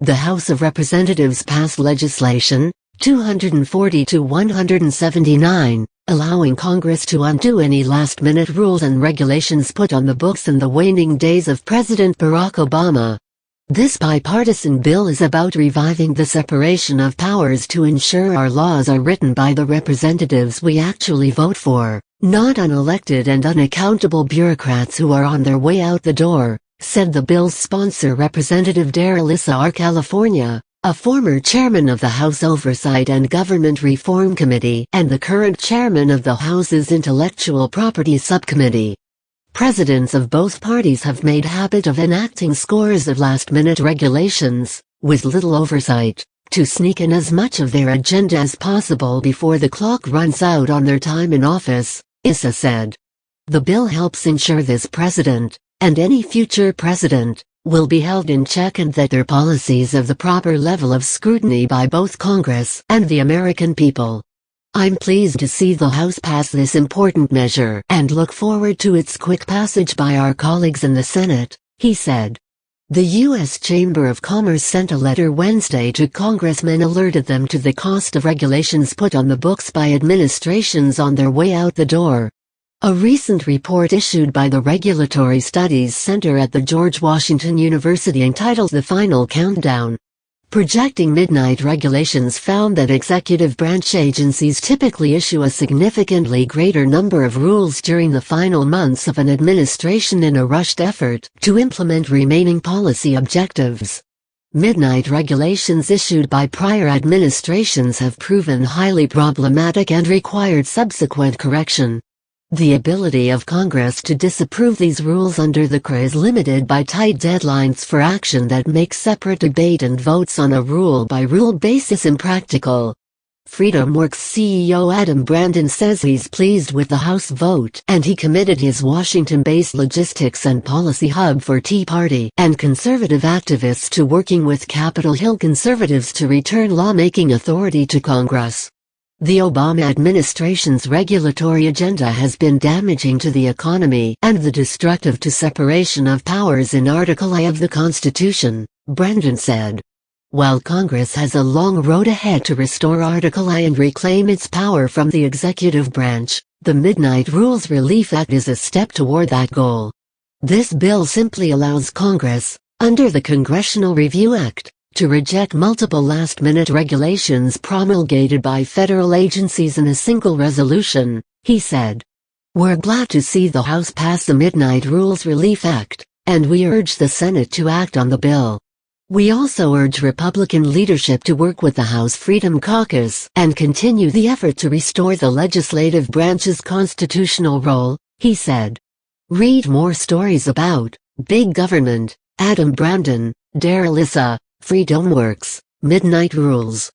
The House of Representatives passed legislation, 240 to 179, allowing Congress to undo any last-minute rules and regulations put on the books in the waning days of President Barack Obama. This bipartisan bill is about reviving the separation of powers to ensure our laws are written by the representatives we actually vote for, not unelected and unaccountable bureaucrats who are on their way out the door, said the bill's sponsor Representative Darrell Issa R. California, a former chairman of the House Oversight and Government Reform Committee and the current chairman of the House's Intellectual Property Subcommittee. Presidents of both parties have made habit of enacting scores of last-minute regulations, with little oversight, to sneak in as much of their agenda as possible before the clock runs out on their time in office, Issa said. The bill helps ensure this president, and any future president, will be held in check and that their policies have the proper level of scrutiny by both Congress and the American people. I'm pleased to see the House pass this important measure and look forward to its quick passage by our colleagues in the Senate, he said. The U.S. Chamber of Commerce sent a letter Wednesday to congressmen alerted them to the cost of regulations put on the books by administrations on their way out the door. A recent report issued by the Regulatory Studies Center at the George Washington University entitled The Final Countdown, projecting midnight regulations found that executive branch agencies typically issue a significantly greater number of rules during the final months of an administration in a rushed effort to implement remaining policy objectives. Midnight regulations issued by prior administrations have proven highly problematic and required subsequent correction. The ability of Congress to disapprove these rules under the CRA is limited by tight deadlines for action that make separate debate and votes on a rule-by-rule basis impractical. FreedomWorks CEO Adam Brandon says he's pleased with the House vote and he committed his Washington-based logistics and policy hub for Tea Party and conservative activists to working with Capitol Hill conservatives to return lawmaking authority to Congress. The Obama administration's regulatory agenda has been damaging to the economy and destructive to separation of powers in Article I of the Constitution, Brandon said. While Congress has a long road ahead to restore Article I and reclaim its power from the executive branch, the Midnight Rules Relief Act is a step toward that goal. This bill simply allows Congress, under the Congressional Review Act, to reject multiple last-minute regulations promulgated by federal agencies in a single resolution, he said. We're glad to see the House pass the Midnight Rules Relief Act, and we urge the Senate to act on the bill. We also urge Republican leadership to work with the House Freedom Caucus and continue the effort to restore the legislative branch's constitutional role, he said. Read more stories about Big Government, Adam Brandon, Darrell Issa, FreedomWorks, Midnight Rules.